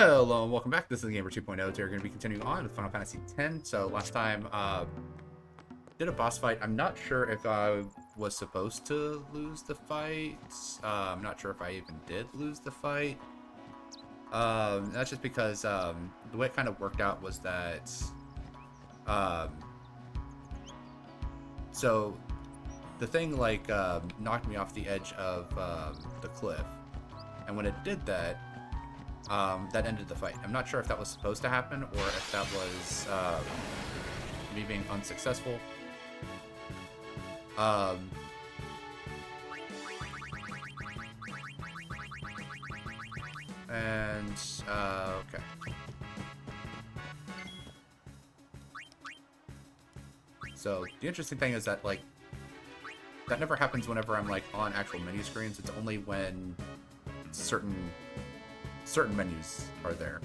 Hello and welcome back. This is the Gamer 2.0. Today we're going to be continuing on with Final Fantasy X. So last time, did a boss fight. I'm not sure if I was supposed to lose the fight. I'm not sure if I even did lose the fight. That's just because the way it kind of worked out was that, so the thing like knocked me off the edge of the cliff, and when it did that. That ended the fight. I'm not sure if that was supposed to happen or if that was me being unsuccessful. Okay. So the interesting thing is that like that never happens whenever I'm like on actual menu screens. It's only when certain menus are there.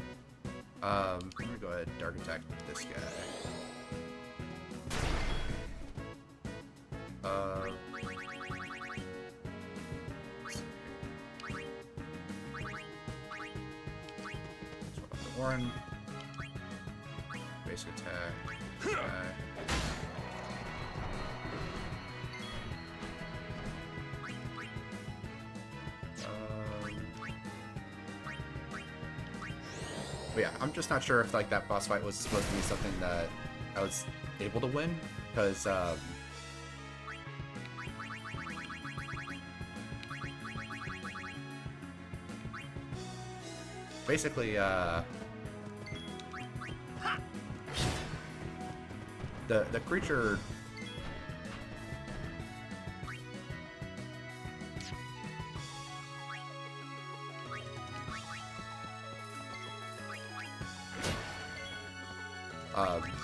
I'm gonna go ahead and dark attack this guy. Swap up the Warren. Basic attack. This guy. But yeah, I'm just not sure if like that boss fight was supposed to be something that I was able to win, because basically the creature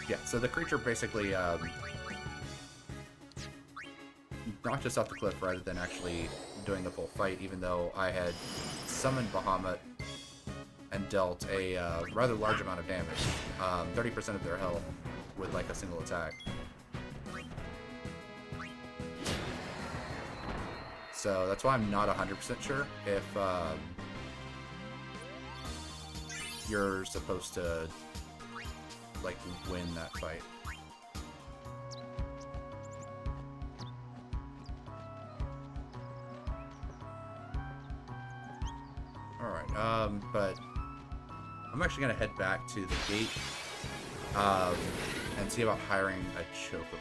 yeah, so the creature basically knocked us off the cliff rather than actually doing the full fight, even though I had summoned Bahamut and dealt a rather large amount of damage, 30% of their health with like a single attack. So that's why I'm not 100% sure if you're supposed to like win that fight. Alright, but I'm actually gonna head back to the gate and see about hiring a Chocobo.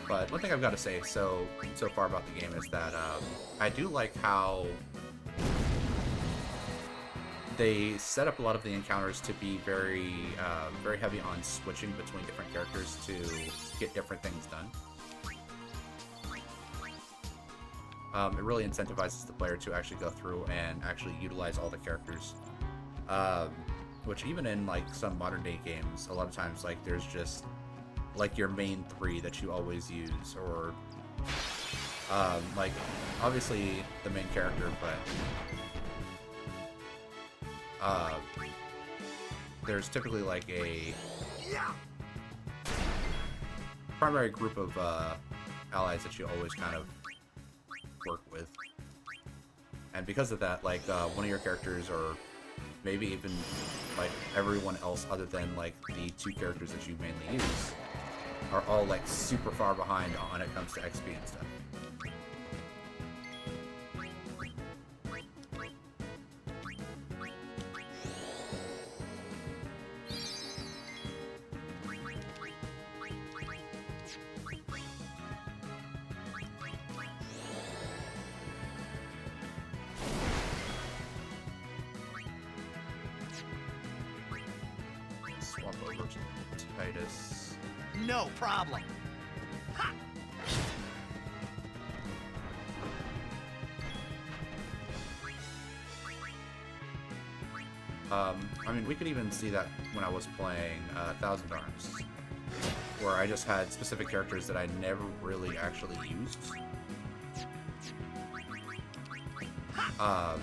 But one thing I've got to say so far about the game is that I do like how they set up a lot of the encounters to be very heavy on switching between different characters to get different things done. It really incentivizes the player to actually go through and actually utilize all the characters. Which even in like some modern day games, a lot of times like there's just like your main three that you always use, or like obviously the main character, but there's typically like a primary group of allies that you always kind of work with, and because of that, like one of your characters, or maybe even like everyone else other than like the two characters that you mainly use, are all like super far behind when it comes to XP and stuff. Swap over to Titus. No problem. Ha! I mean, we could even see that when I was playing Thousand Arms, where I just had specific characters that I never really actually used. Um,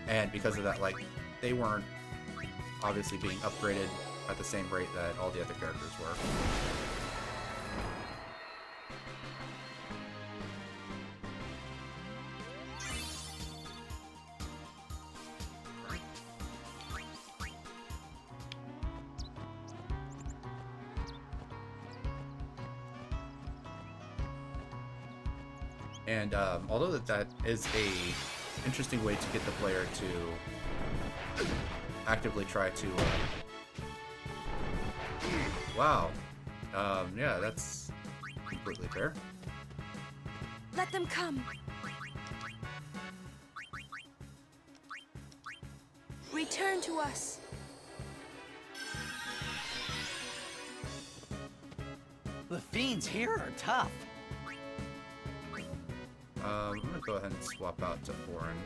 and because of that, like, they weren't obviously being upgraded at the same rate that all the other characters were. And although that is a interesting way to get the player to actively try to wow, yeah, that's completely fair. Let them come. Return to us. The fiends here are tough. I'm gonna go ahead and swap out to Foreign.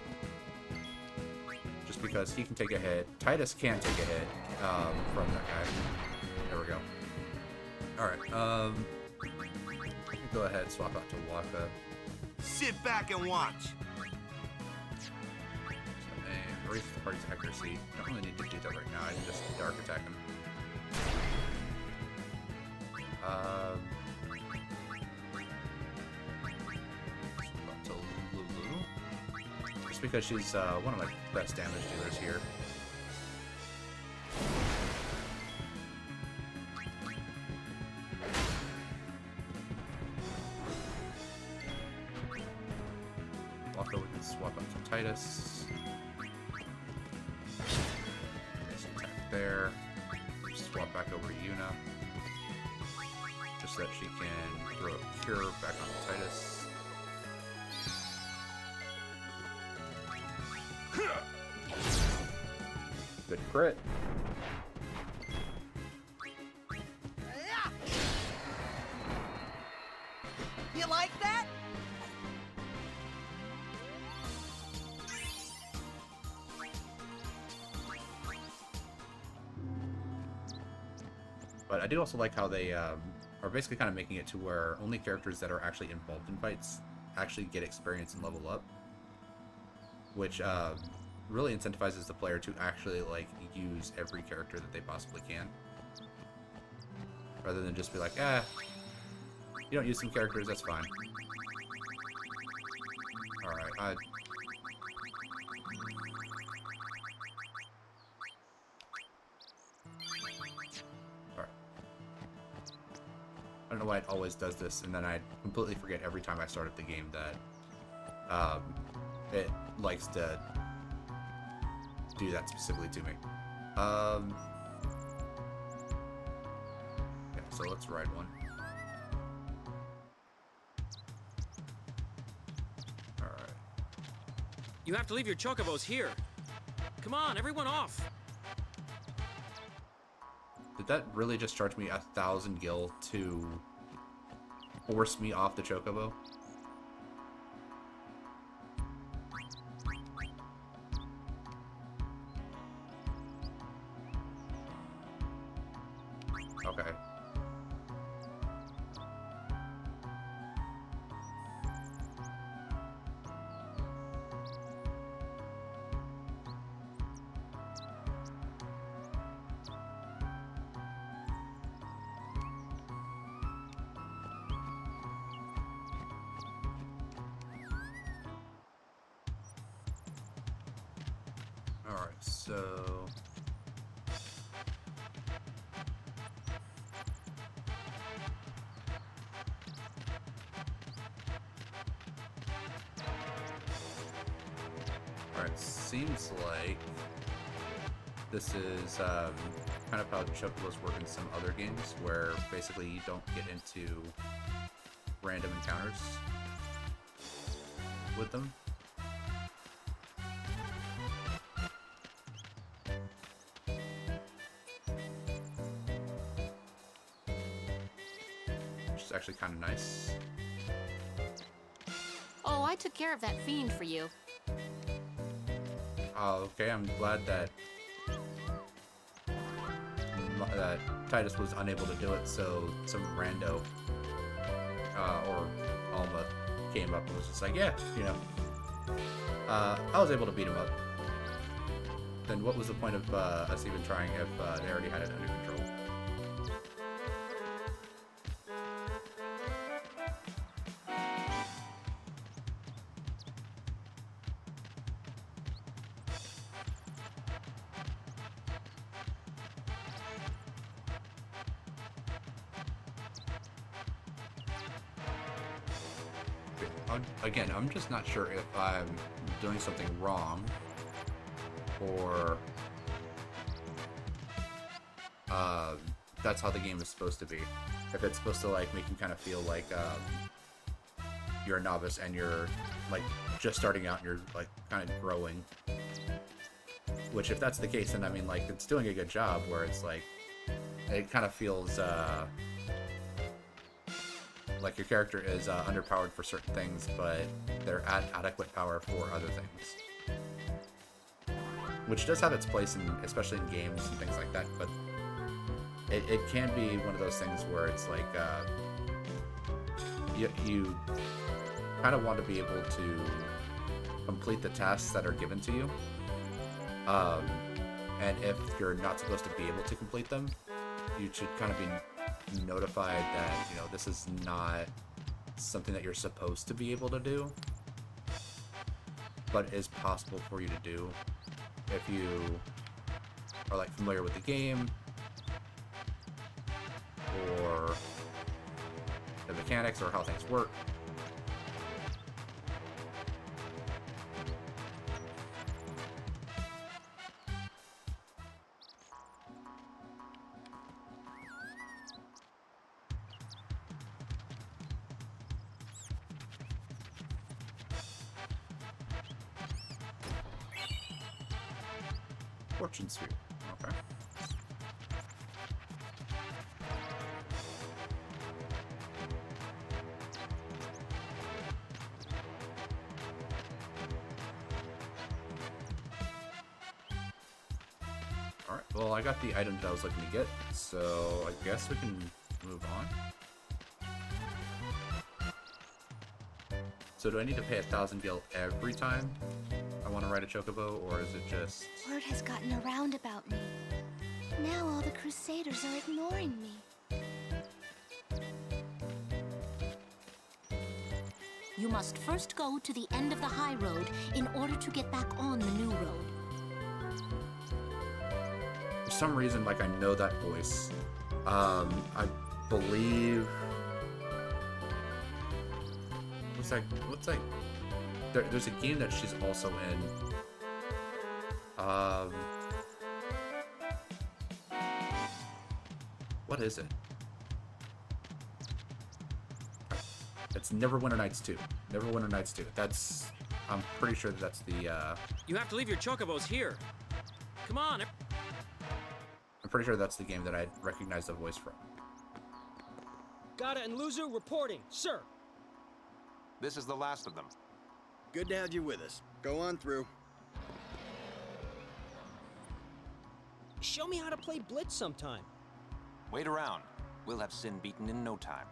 Just because he can take a hit. Titus can take a hit from that guy. There we go. Alright, go ahead and swap out to Waka. Sit back and watch. And raise the party's accuracy. Don't really need to do that right now. I can just dark attack him. To Lulu. Just because she's one of my best damage dealers here. Waka, we can swap out to Titus. Nice attack there. Swap back over to Yuna. Just so that she can throw a cure back on Titus. Good crit. You like that? But I do also like how they are basically kind of making it to where only characters that are actually involved in fights actually get experience and level up, which really incentivizes the player to actually like use every character that they possibly can, rather than just be like, you don't use some characters, that's fine. Alright, Alright. I don't know why it always does this, and then I completely forget every time I start up the game that it likes to do that specifically to me. Yeah, so let's ride one. Alright. You have to leave your chocobos here. Come on, everyone off. Did that really just charge me 1,000 gil to force me off the chocobo? Okay. Alright, so... Alright, seems like this is kind of how chocobos work in some other games, where basically you don't get into random encounters with them. Which is actually kind of nice. Oh, I took care of that fiend for you. Oh, okay, I'm glad that Titus was unable to do it, so some rando or Alma came up and was just like, yeah, you know, I was able to beat him up. Then what was the point of us even trying if they already had it under control? Again, I'm just not sure if I'm doing something wrong, or that's how the game is supposed to be. If it's supposed to like make you kind of feel like you're a novice and you're like just starting out and you're like kind of growing. Which, if that's the case, then I mean, like, it's doing a good job. Where it's like it kind of feels like your character is underpowered for certain things, but they're at adequate power for other things. Which does have its place, especially in games and things like that, but it can be one of those things where it's like you kind of want to be able to complete the tasks that are given to you. And if you're not supposed to be able to complete them, you should kind of be notified that, you know, this is not something that you're supposed to be able to do, but is possible for you to do if you are like familiar with the game or the mechanics or how things work. Fortune Sphere. Okay. Alright, well, I got the items I was looking to get, so I guess we can move on. So do I need to pay 1,000 gil every time I want to ride a chocobo, or is it just... Word has gotten around about me. Now all the Crusaders are ignoring me. You must first go to the end of the high road in order to get back on the new road. For some reason, like, I know that voice. I believe... What's like... There's a game that she's also in. What is it? It's Neverwinter Nights 2. Neverwinter Nights 2. That's... I'm pretty sure that's the, You have to leave your chocobos here. Come on. I'm pretty sure that's the game that I recognize the voice from. Gata and Luzu reporting, sir. This is the last of them. Good to have you with us. Go on through. Show me how to play Blitz sometime. Wait around. We'll have Sin beaten in no time.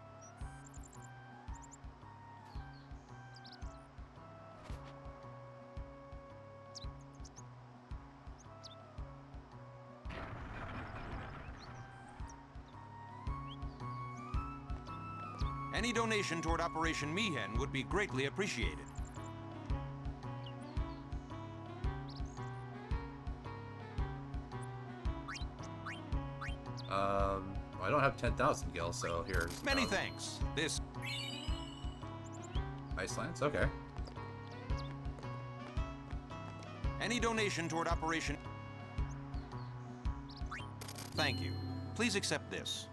Any donation toward Operation Mi'ihen would be greatly appreciated. I don't have 10,000 gil, so here's... Many thanks. This... Icelands? Okay. Any donation toward Operation... Thank you. Please accept this.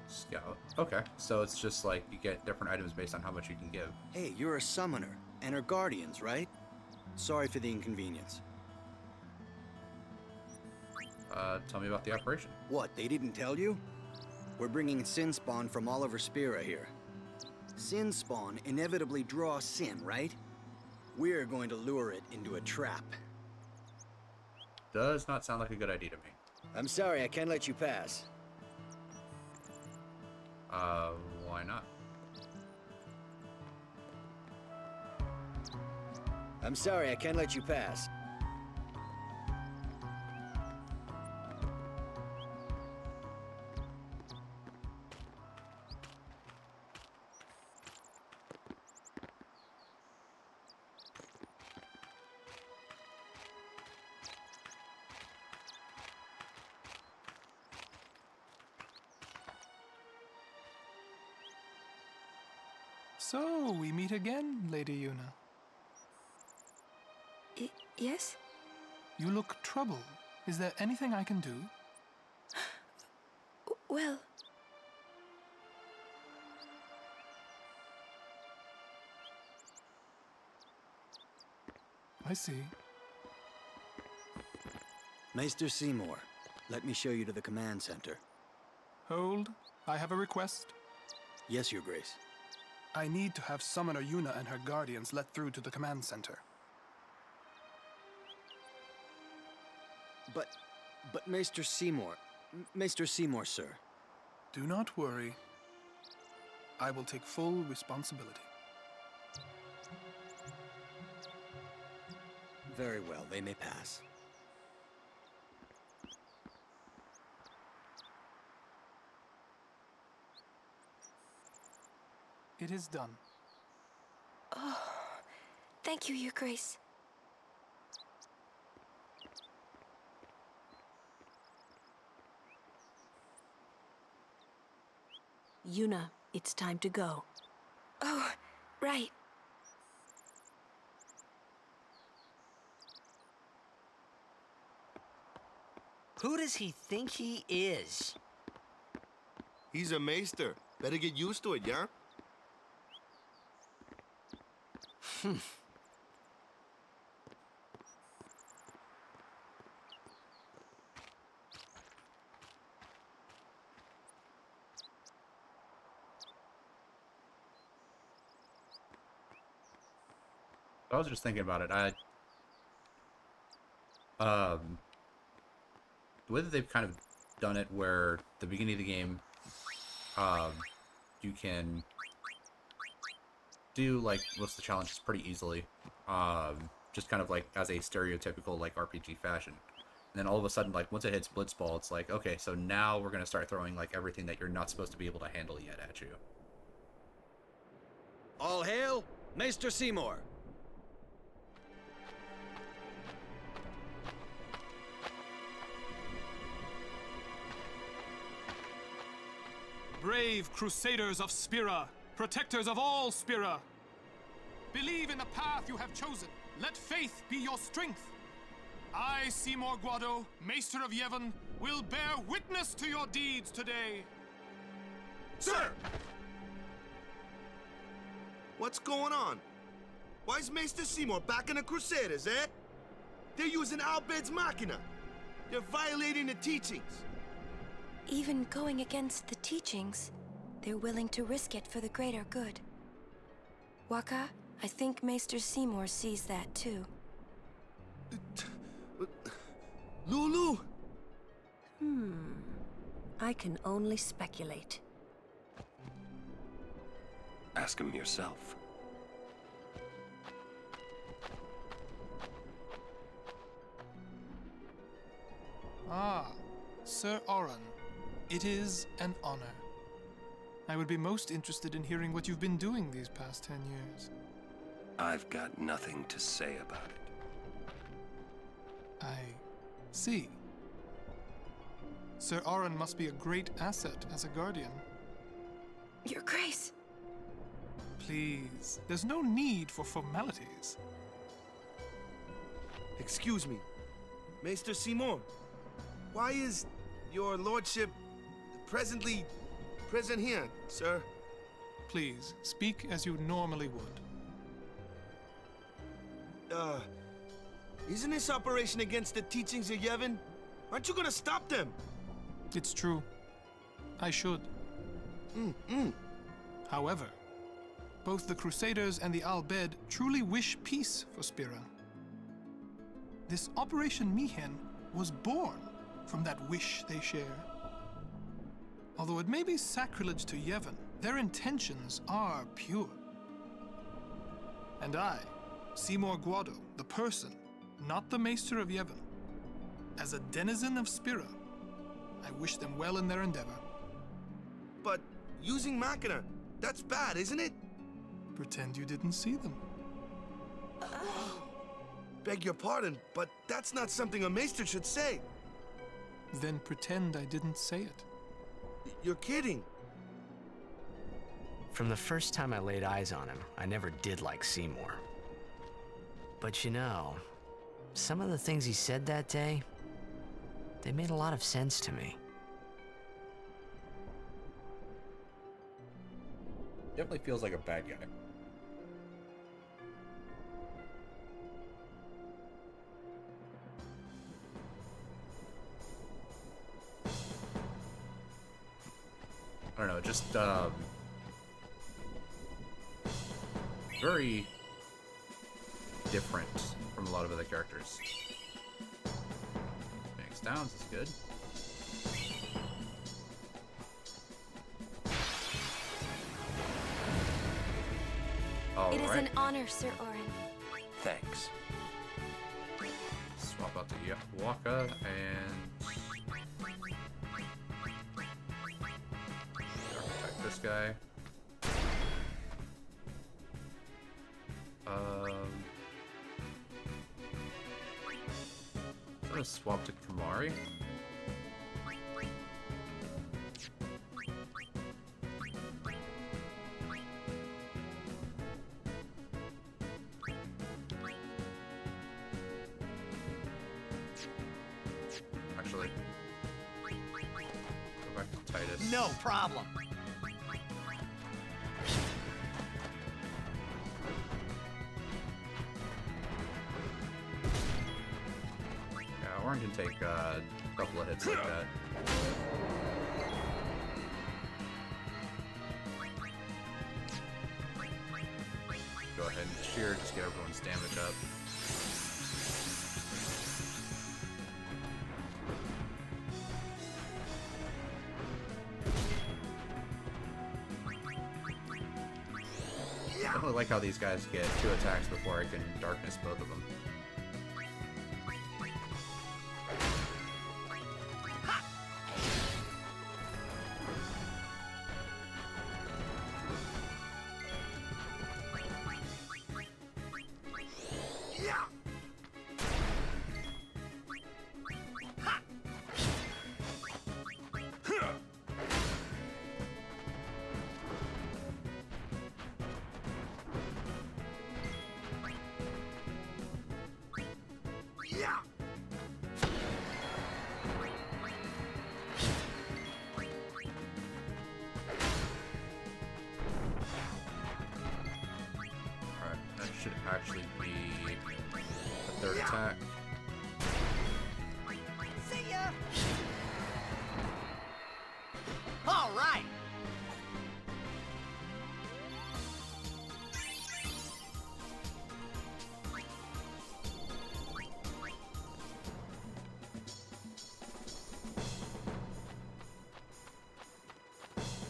Scout. Okay, so it's just like you get different items based on how much you can give. Hey, you're a summoner, and are guardians, right? Sorry for the inconvenience. Tell me about the operation. What, they didn't tell you? We're bringing Sin Spawn from Oliver Spira here. Sin Spawn inevitably draws Sin, right? We're going to lure it into a trap. Does not sound like a good idea to me. I'm sorry, I can't let you pass. Why not? I'm sorry, I can't let you pass. So, we meet again, Lady Yuna. Yes? You look troubled. Is there anything I can do? Well... I see. Maester Seymour, let me show you to the command center. Hold. I have a request. Yes, Your Grace. I need to have Summoner Yuna and her guardians let through to the command center. But Maester Seymour... Maester Seymour, sir. Do not worry. I will take full responsibility. Very well, they may pass. It is done. Oh, thank you, Your Grace. Yuna, it's time to go. Oh, right. Who does he think he is? He's a maester. Better get used to it, yeah? I was just thinking about it. The way that they've kind of done it, where the beginning of the game, you can do like most of the challenges pretty easily, just kind of like as a stereotypical like RPG fashion. And then all of a sudden, like once it hits Blitzball, it's like, okay, so now we're gonna start throwing like everything that you're not supposed to be able to handle yet at you. All hail, Maester Seymour! Brave Crusaders of Spira, protectors of all Spira. Believe in the path you have chosen. Let faith be your strength. I, Seymour Guado, Maester of Yevon, will bear witness to your deeds today. Sir! What's going on? Why is Maester Seymour backing the Crusaders, eh? They're using Al Bhed's Machina. They're violating the teachings. Even going against the teachings, they're willing to risk it for the greater good. Waka, I think Maester Seymour sees that too. Lulu! I can only speculate. Ask him yourself. Ah, Sir Oran. It is an honor. I would be most interested in hearing what you've been doing these past 10 years. I've got nothing to say about it. I see. Sir Oran must be a great asset as a guardian. Your Grace! Please, there's no need for formalities. Excuse me, Maester Seymour. Why is your lordship presently present here, sir? Please, speak as you normally would. Isn't this operation against the teachings of Yevon? Aren't you gonna stop them? It's true. I should. However, both the Crusaders and the Al Bhed truly wish peace for Spira. This Operation Mi'ihen was born from that wish they share. Although it may be sacrilege to Yevon, their intentions are pure. And I, Seymour Guado, the person, not the Maester of Yevon. As a denizen of Spira, I wish them well in their endeavor. But using Machina, that's bad, isn't it? Pretend you didn't see them. Beg your pardon, but that's not something a maester should say. Then pretend I didn't say it. You're kidding. From the first time I laid eyes on him, I never did like Seymour. But you know, some of the things he said that day, they made a lot of sense to me. Definitely feels like a bad guy. I don't know, just very different from a lot of other characters. Phoenix Downs is good. It is an honor, Sir Orin. Thanks. Swap out to Waka and architect this guy. I'm gonna swap to Kamari. Actually, go back to Titus. No problem. Yeah, Orin can take a couple of hits like that. Go ahead and cheer, just get everyone's damage up. I definitely like how these guys get 2 attacks before I can darkness both of them. Should actually be a 3rd attack. See ya! All right!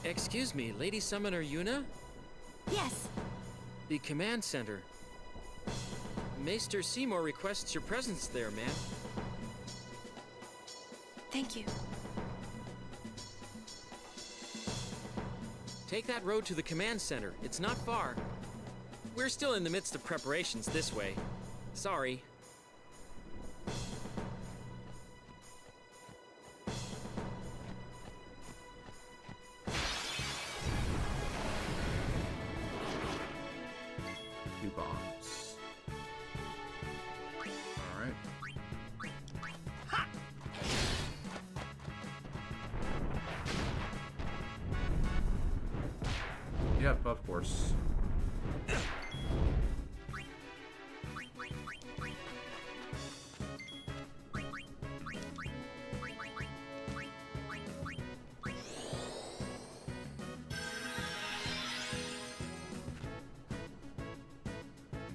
Excuse me, Lady Summoner Yuna? Yes. The command center. Maester Seymour requests your presence there, ma'am. Thank you. Take that road to the command center. It's not far. We're still in the midst of preparations this way. Sorry. Bombs. Alright. Yep, of course.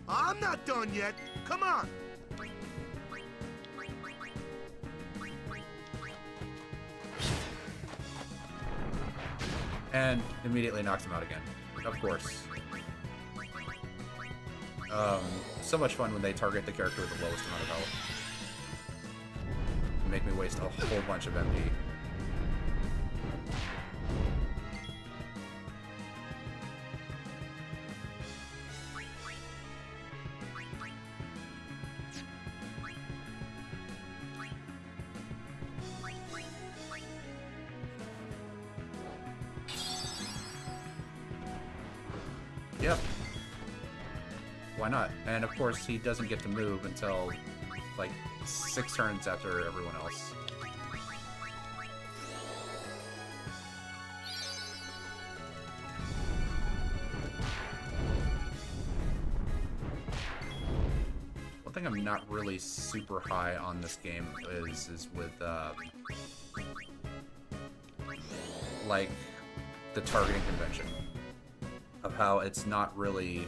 I'm not done yet. Come on. And immediately knocks him out again. Of course. So much fun when they target the character with the lowest amount of health. Make me waste a whole bunch of MP. Yep. Why not? And of course, he doesn't get to move until, like, 6 turns after everyone else. One thing I'm not really super high on this game is with, like, the targeting convention. Of how it's not really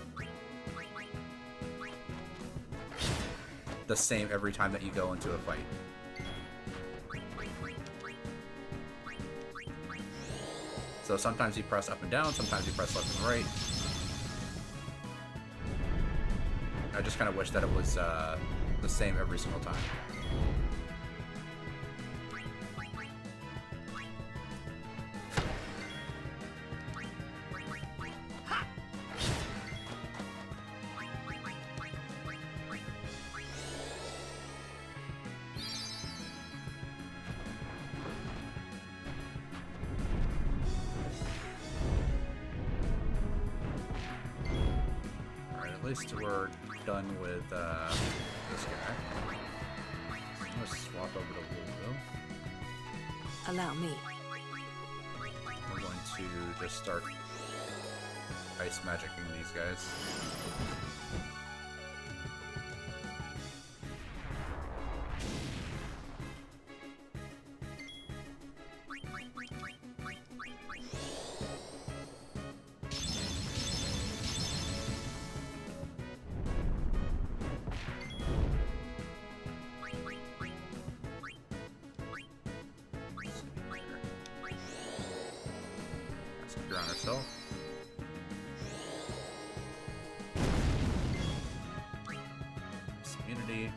the same every time that you go into a fight. So sometimes you press up and down, sometimes you press left and right. I just kind of wish that it was the same every single time. At least we're done with this guy. So I'm gonna swap over to Louisville. Allow me. We're going to just start ice magicking these guys. Secure on herself. Immunity.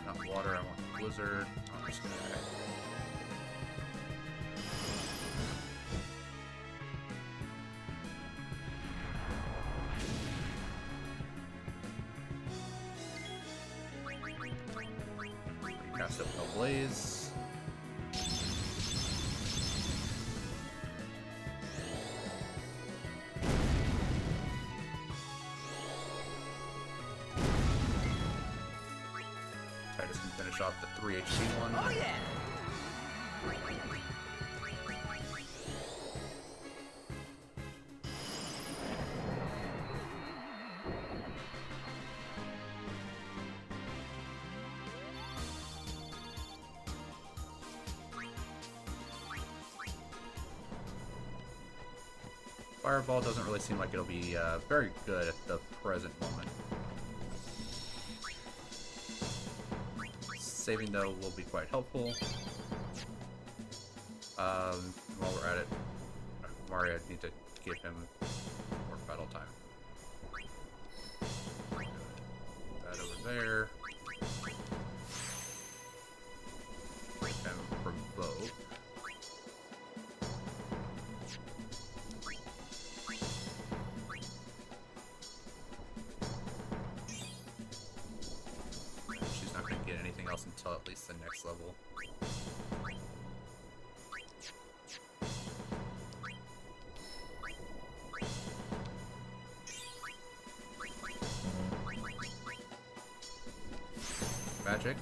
Not water, I want blizzard. I'm just gonna cast up no blaze. Titus can finish off the 3 HP one. Oh yeah! Fireball doesn't really seem like it'll be very good at the present moment. Saving, though, will be quite helpful. While we're at it, Mario, I need to give him more battle time. That over there. And provoke. She's not going to get anything else until at least the next level. Magic.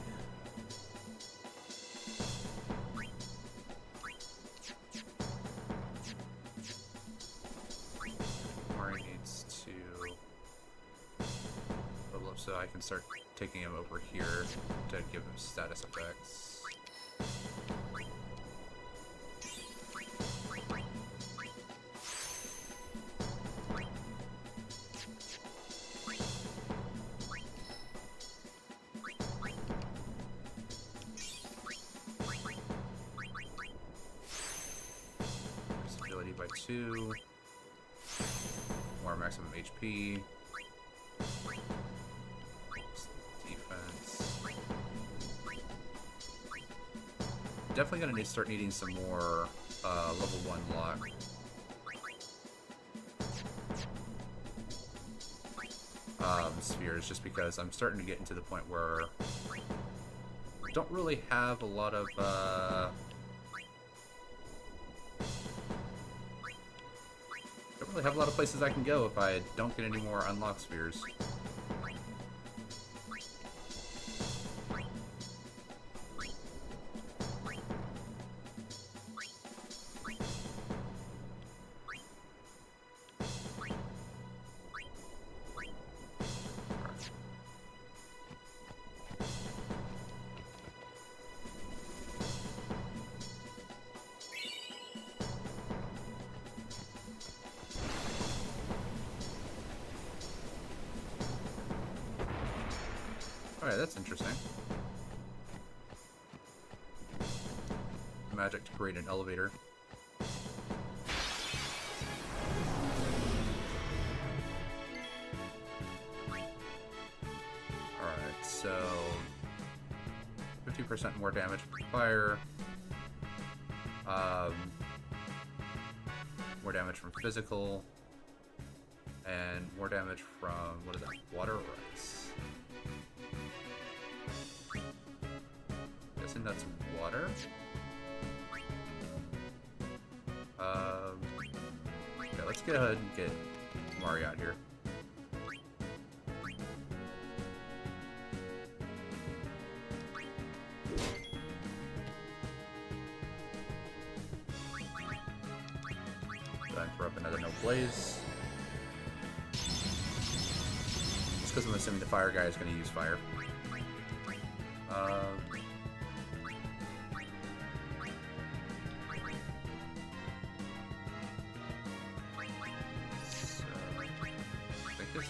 Mario needs to level up so I can start taking him over here to give him status effects. 2. More maximum HP. Defense. Definitely gonna start needing some more level 1 lock. Spheres, just because I'm starting to get into the point where I don't really have a lot of places I can go if I don't get any more unlocked spheres. Alright, that's interesting. Magic to create an elevator. Alright, so 50% more damage from fire. More damage from physical. And more damage from, what is that, water or ice? Guessing that's water. Okay, let's get ahead and get Mario out here. Then throw up another no blaze. Just because I'm assuming the fire guy is going to use fire.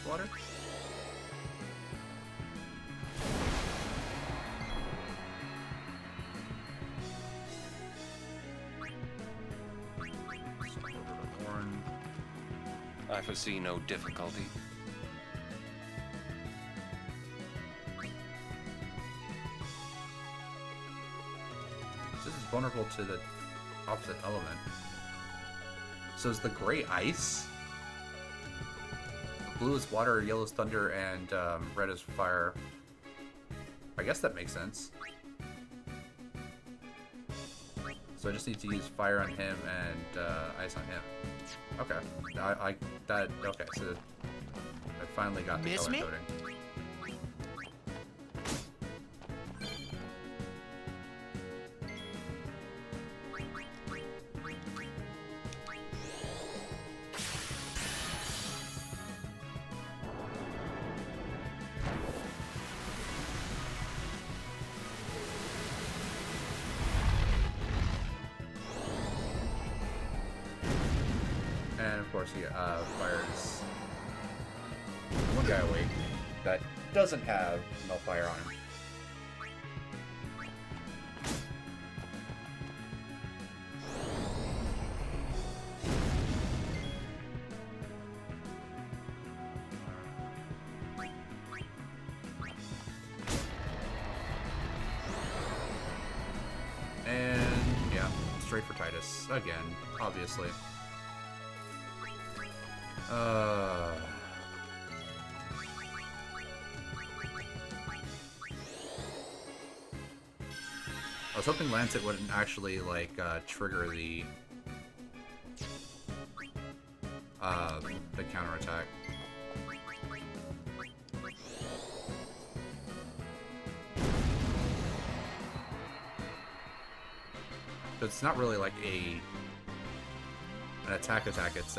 Water. I foresee no difficulty. This is vulnerable to the opposite element. So is the gray ice? Blue is water, yellow is thunder, and red is fire. I guess that makes sense. So I just need to use fire on him and ice on him. Okay. Okay, so I finally got the color coding. And of course he fires one guy awake that doesn't have no fire on him. And yeah, straight for Titus again, obviously. I was hoping Lancet wouldn't actually, like, trigger the counterattack. But it's not really like an attack, it's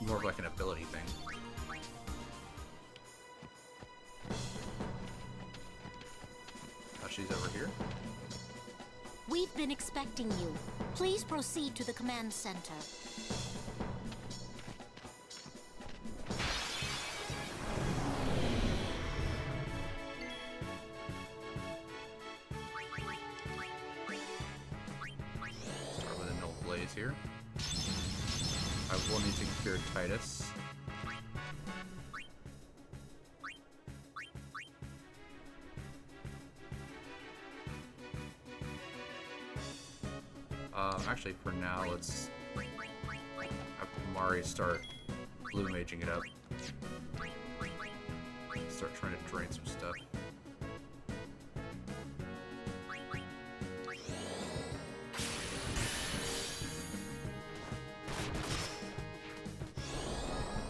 more of like an ability thing. Oh, she's over here? We've been expecting you. Please proceed to the command center. Start with a null blaze here. I will need to cure Titus. Actually, for now, let's have Mari start blue maging it up. Start trying to drain some stuff.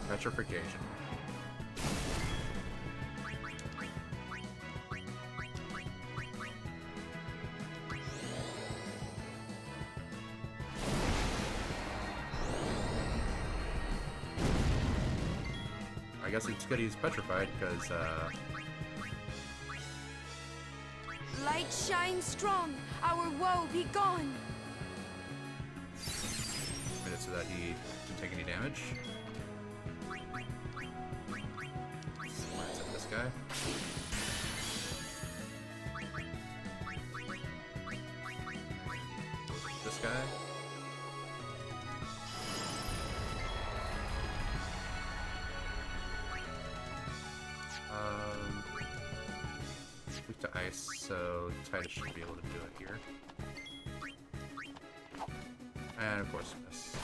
Petrification. I guess it's good he's petrified because Light shine strong, our woe be gone. made it so that he didn't take any damage. Let's hit this guy. This guy. Weak to ice, so Titus should be able to do it here. And of course, miss.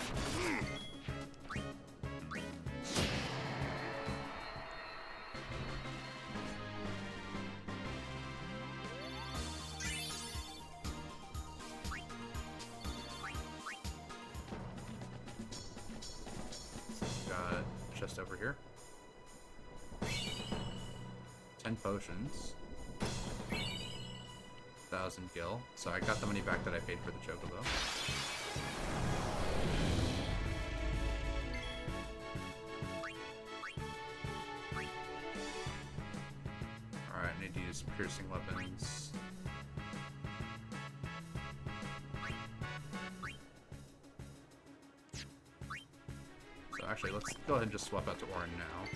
Got chest over here. 10 potions. 1,000 gil. So I got the money back that I paid for the chocobo. Alright, I need to use piercing weapons. So actually, let's go ahead and just swap out to Orin now.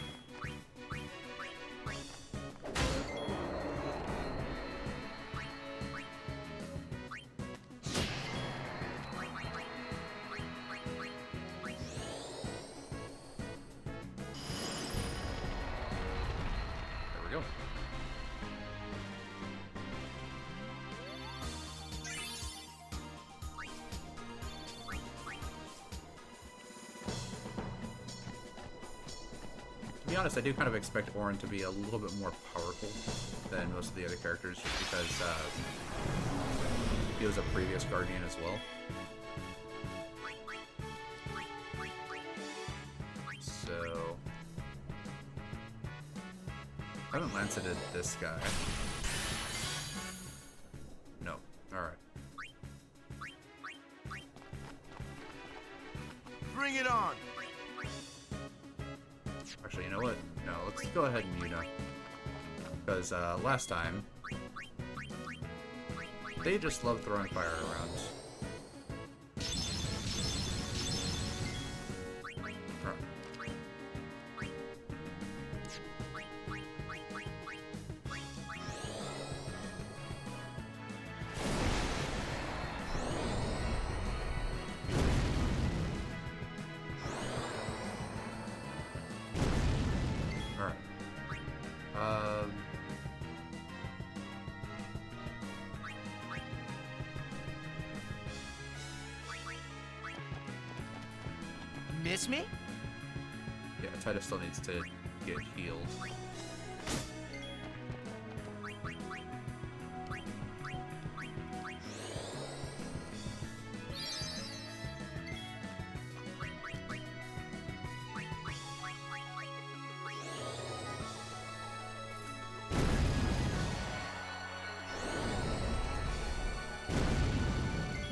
To be honest, I do kind of expect Orin to be a little bit more powerful than most of the other characters, just because he was a previous Guardian as well. So I haven't lanceted this guy. No. Alright. Bring it on! Actually, you know what? No, let's go ahead and Yuna. Because last time, they just love throwing fire around. Miss me? Yeah, Titus still needs to get healed.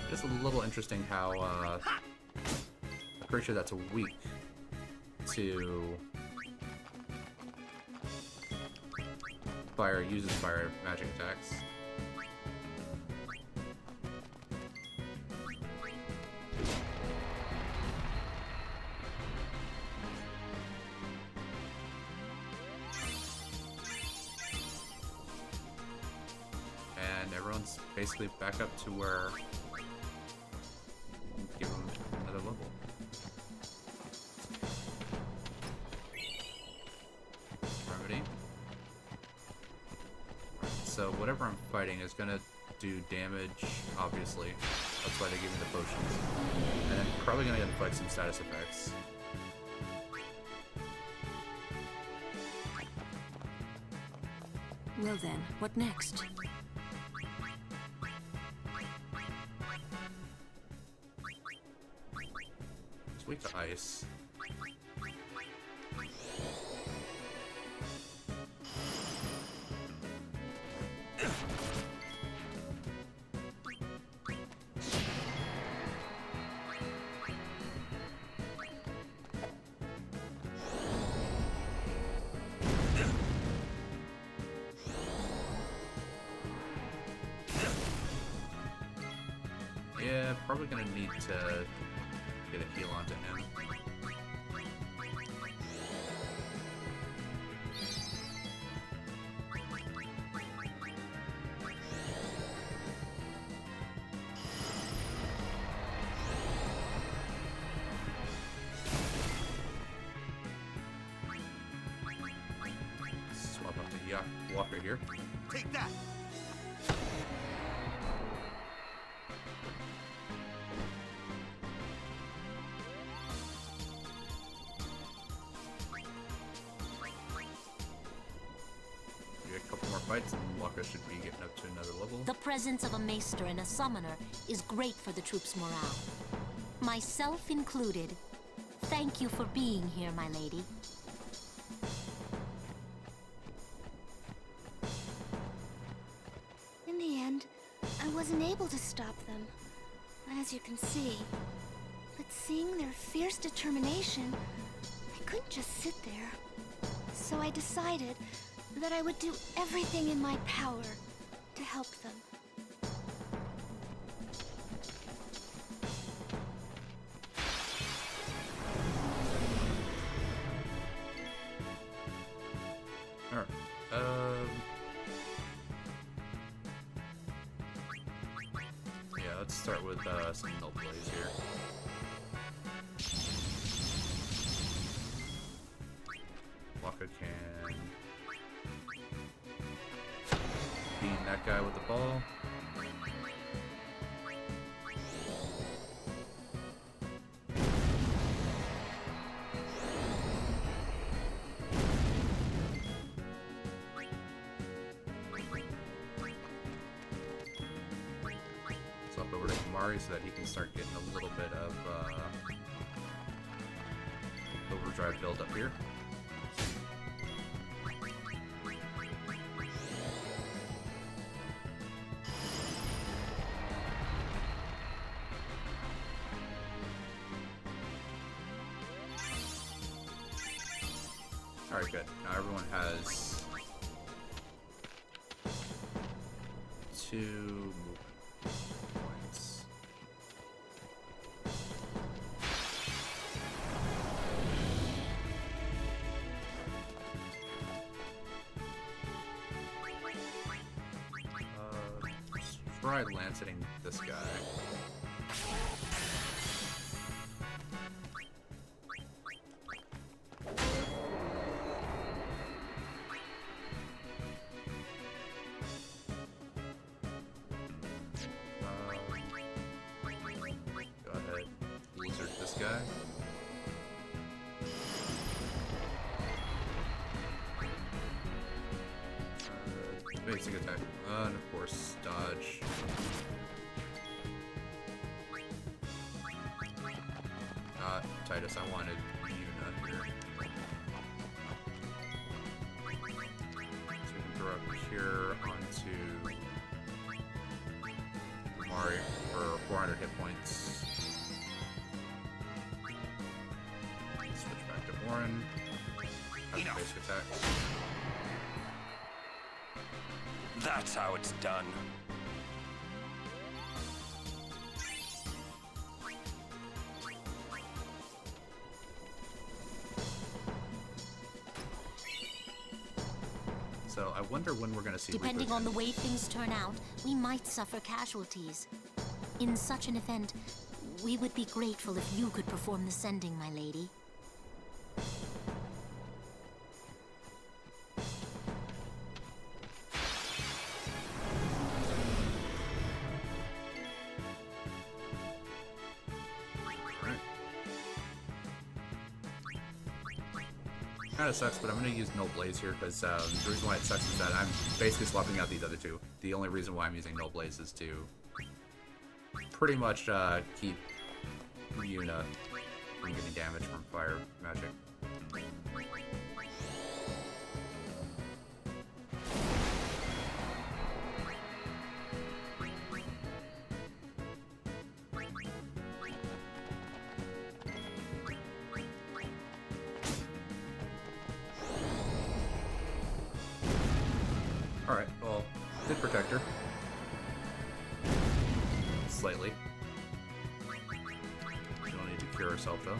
Just a little interesting how a creature that's weak to fire uses fire magic attacks. And everyone's basically back up to where give them another level. so whatever I'm fighting is gonna do damage, obviously. That's why they give me the potions. And then probably gonna inflict some status effects. Well then, what next? It's weak to ice. Yeah, probably gonna need to get a heal onto him. Swap up to Walker here. Take that! A couple more fights and Walker should be getting up to another level. The presence of a maester and a summoner is great for the troops' morale. Myself included. Thank you for being here, my lady. In the end, I wasn't able to stop them, as you can see. But seeing their fierce determination, I couldn't just sit there. So I decided that I would do everything in my power to help them. Alright, yeah, let's start with some Null Blaze here. Waka can beat that guy with the ball. Swap over to Kamari so that he can start getting a little bit of overdrive build up here. Alright, good. Now everyone has 2 movement points. Let's try lancing this guy. Go ahead, lizard this guy. Basic attack, and of course, dodge. Not Titus, I wanted Yuna here. So we can throw up here onto Mari for 400 hit points. Switch back to Warren. Have a basic attack. That's how it's done. So I wonder when we're going to see Depending Reaper on the again. way things turn out, we might suffer casualties. In such an event, we would be grateful if you could perform the sending, my lady. kind of sucks, but I'm going to use No Blaze here because the reason why it sucks is that I'm basically swapping out these other two. The only reason why I'm using No Blaze is to pretty much keep Yuna from getting damage from fire magic. Alright, well, did protect her. Slightly. We don't need to cure herself, though.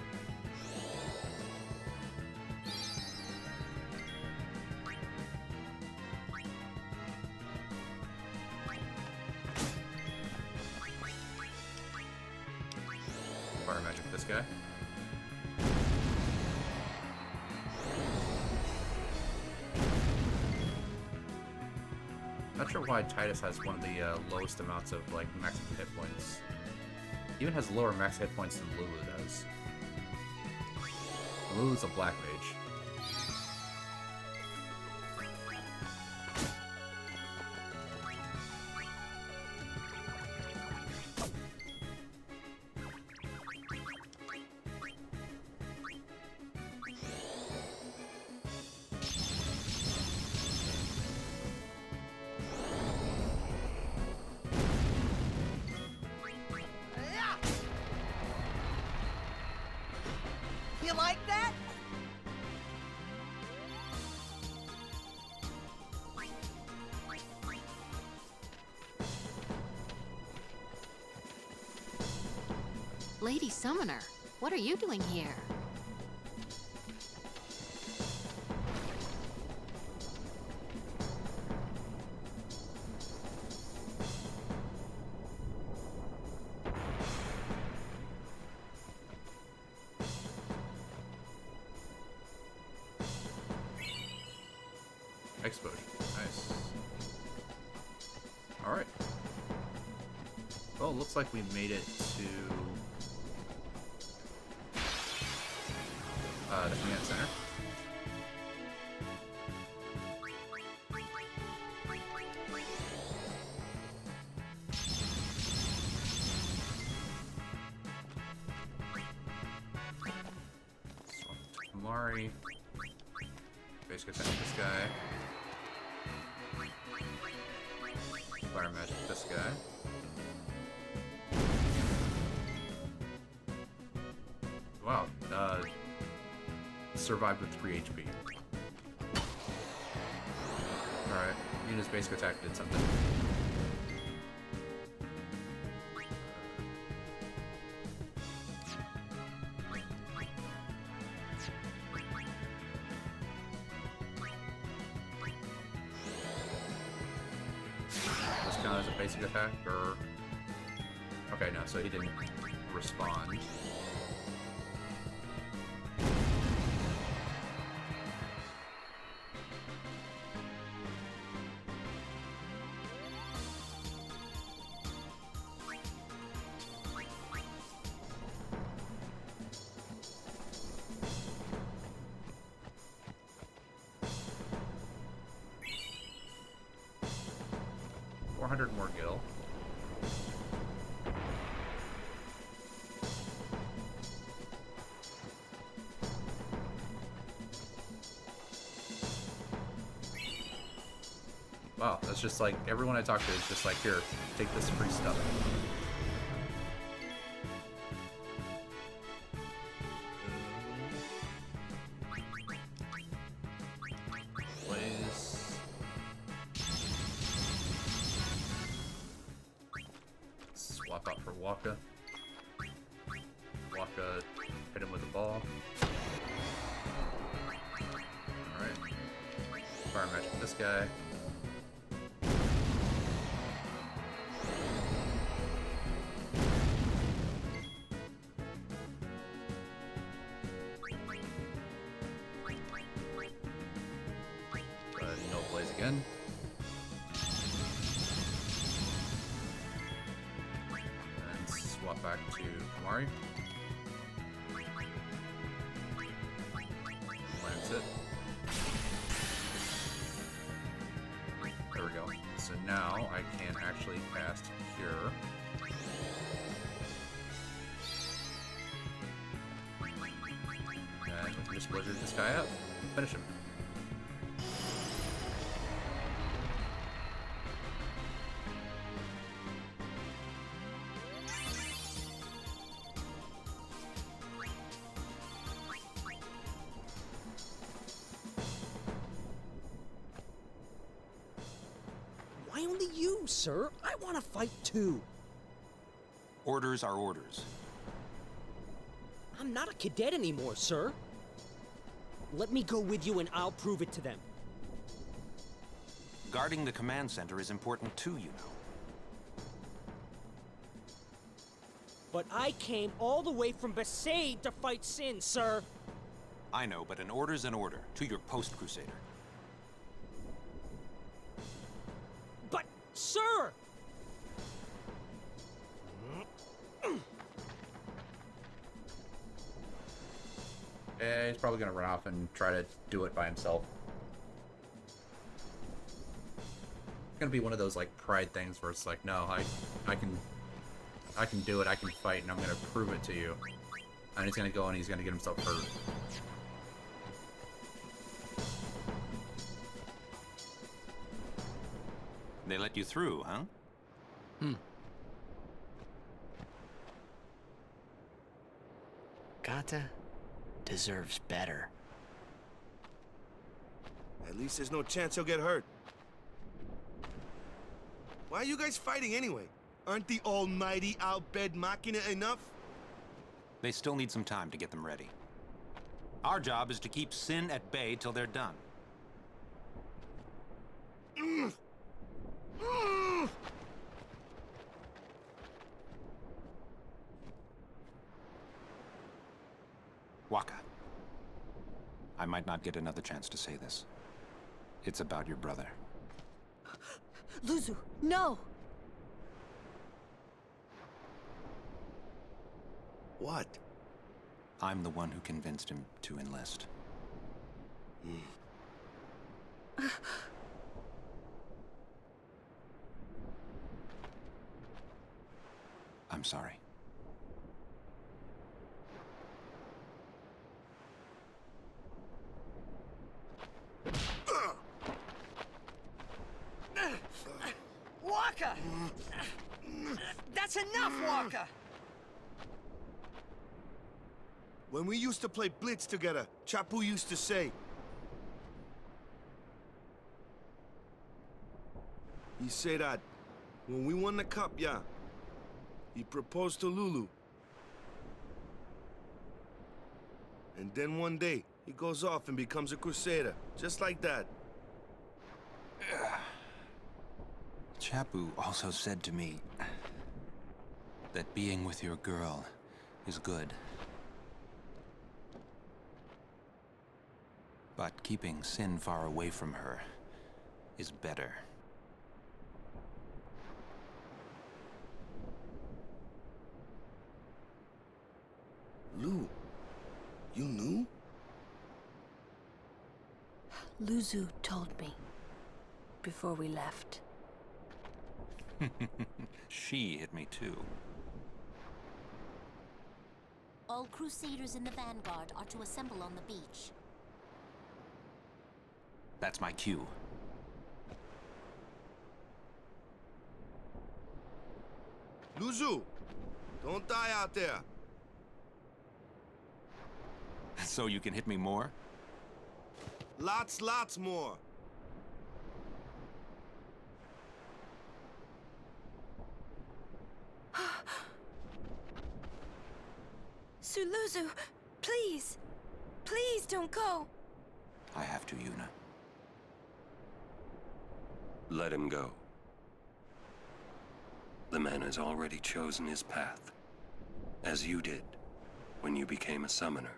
Fire magic this guy. Not sure why Tidus has one of the lowest amounts of like maximum hit points. He even has lower max hit points than Lulu does. Lulu's a black mage. You like that? Lady Summoner, what are you doing here? Exposure. Nice. Alright. Well, it looks like we made it to the command center. Swap to Kamari. Basically attack this guy. Fire magic this guy. Wow, survived with 3 HP. Alright, Yuna's basic attack did something. This count as a basic attack, or... Okay, no, so he didn't respond. More gil. Wow, that's just like everyone I talk to is just like, here, take this free stuff. Blaze. Swap out for Waka. Waka, hit him with the ball. Alright. Fire magic this guy. No Blaze again. And swap back to Kamari. Lands it. now I can actually cast Cure. And we can just blizzard this guy up. Finish him. Why only you, sir? I want to fight too. Orders are orders. I'm not a cadet anymore, sir. Let me go with you and I'll prove it to them. Guarding the command center is important too, you know. But I came all the way from Besaid to fight Sin, sir. I know, but an order's an order. To your post, Crusader. But, sir! Yeah, he's probably gonna run off and try to do it by himself. It's gonna be one of those like pride things where it's like, no, I can do it, I can fight, and I'm gonna prove it to you. And he's gonna go and he's gonna get himself hurt. They let you through, huh? Gata deserves better. At least there's no chance he'll get hurt. Why are you guys fighting anyway? Aren't the almighty Al Bhed Machina enough? They still need some time to get them ready. Our job is to keep Sin at bay till they're done. Wakka. I might not get another chance to say this. It's about your brother. Luzu, no! What? I'm the one who convinced him to enlist. I'm sorry. Wakka! That's enough, Wakka! When we used to play Blitz together, Chapu used to say... He said that when we won the cup, yeah, he proposed to Lulu. And then one day, he goes off and becomes a Crusader, just like that. Chapu also said to me that being with your girl is good. But keeping Sin far away from her is better. Lu, you knew? Luzu told me before we left. She hit me too. All Crusaders in the Vanguard are to assemble on the beach. That's my cue. Luzu, don't die out there. So you can hit me more? Lots more. Sir Luzu, please! Please don't go! I have to, Yuna. Let him go. The man has already chosen his path, as you did when you became a summoner.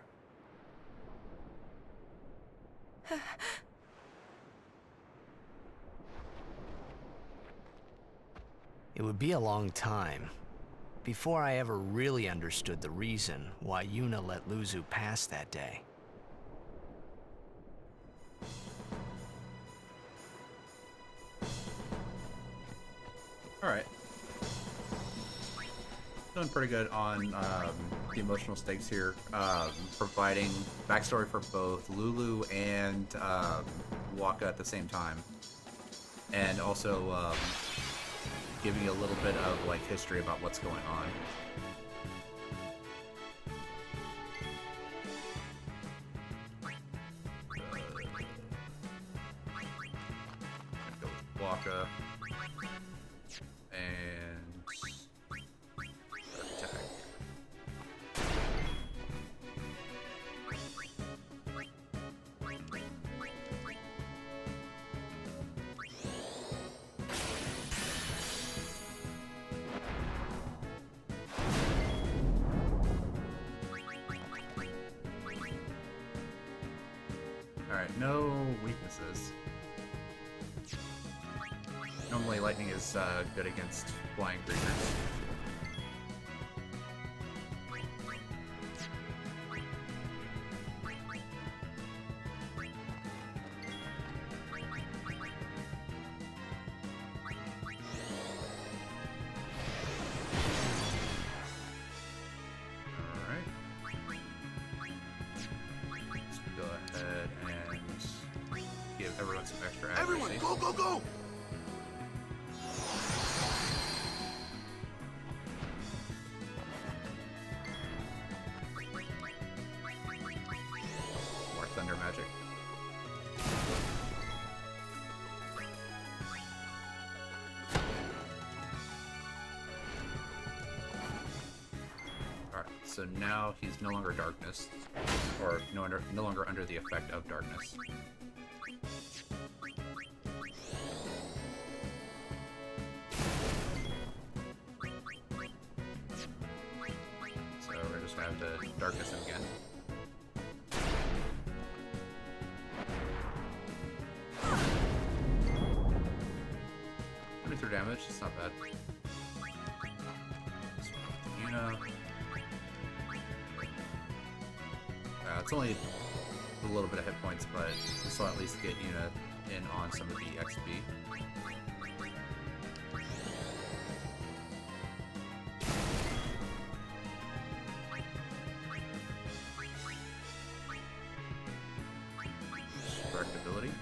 It would be a long time before I ever really understood the reason why Yuna let Luzu pass that day. Alright. Doing pretty good on the emotional stakes here. Providing backstory for both Lulu and Wakka at the same time. And also giving you a little bit of like history about what's going on. Go with Wakka. And attack. Alright, no weaknesses. Normally lightning is good against flying creatures. Everyone, go, go, go! More thunder magic. Alright, so now he's no longer darkness, or no longer under the effect of darkness. Darkness him again. 23 damage, it's not bad. Yuna. It's only a little bit of hit points, but this will at least get Yuna in on some of the XP. Ability.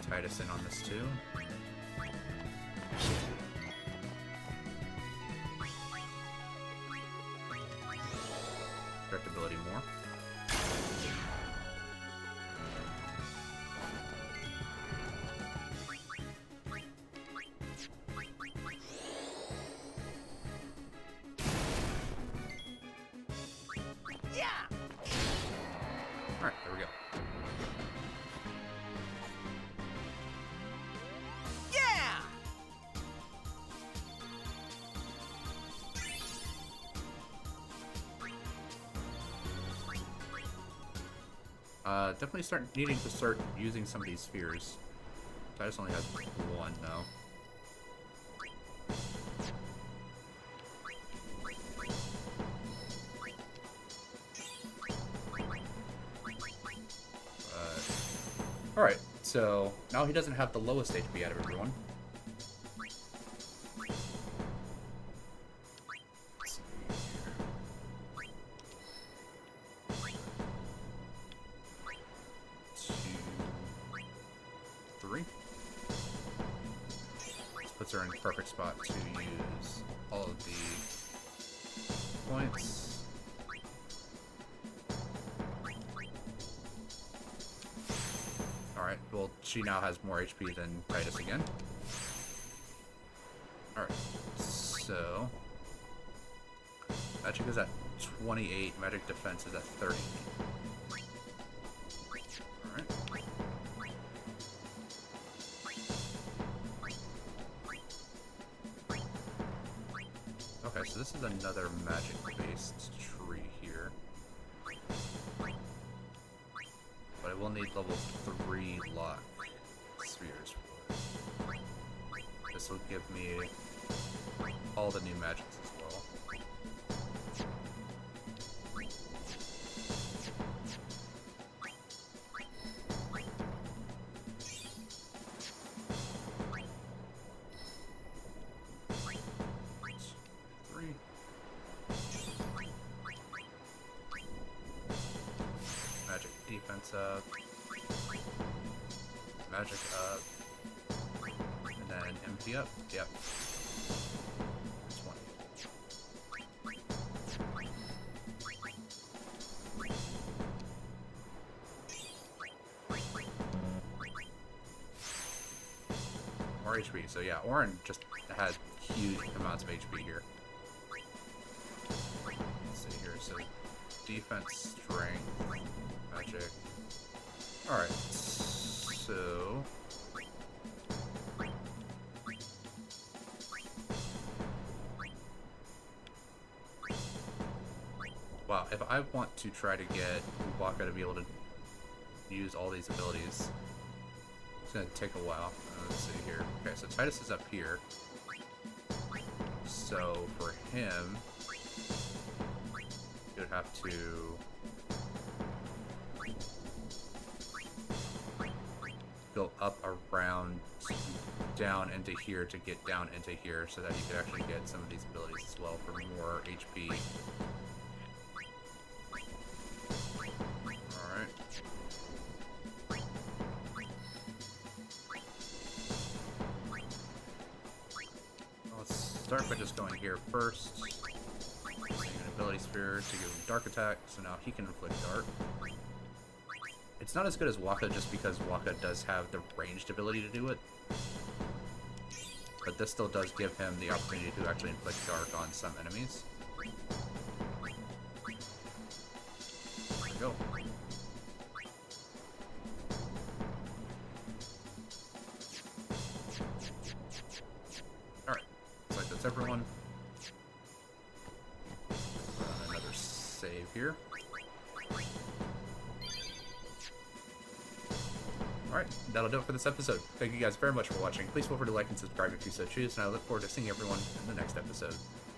Titus in on this too. Direct ability more. Alright, there we go. Yeah! Definitely needing to start using some of these spheres. Titus only has one though. Alright, so now he doesn't have the lowest HP out of everyone. This puts her in a perfect spot to use all of the points. Alright, well, she now has more HP than Titus again. Alright, so... Magic is at 28, magic defense is at 30. Alright. Okay, so this is another magic-based tree here. But I will need level 3 lock spheres for it. This will give me all the new magics as well. defense up, magic up, and then MP up. Yep. 20. More HP. So yeah, Auron just had huge amounts of HP here. Let's see here. So defense, strength, magic. Alright, so... Wow, if I want to try to get Wakka to be able to use all these abilities, it's going to take a while. Let's see here. Okay, so Tidus is up here. So for him, you would have to go up around down into here to get down into here so that you could actually get some of these abilities as well for more HP. Alright. Let's start by just going here first. Using an ability sphere to give him dark attack, so now he can inflict dark. It's not as good as Wakka just because Wakka does have the ranged ability to do it. But this still does give him the opportunity to actually inflict dark on some enemies. There we go. Alright, looks like that's everyone. Another save here. Alright, that'll do it for this episode. Thank you guys very much for watching. Please feel free to like and subscribe if you so choose, and I look forward to seeing everyone in the next episode.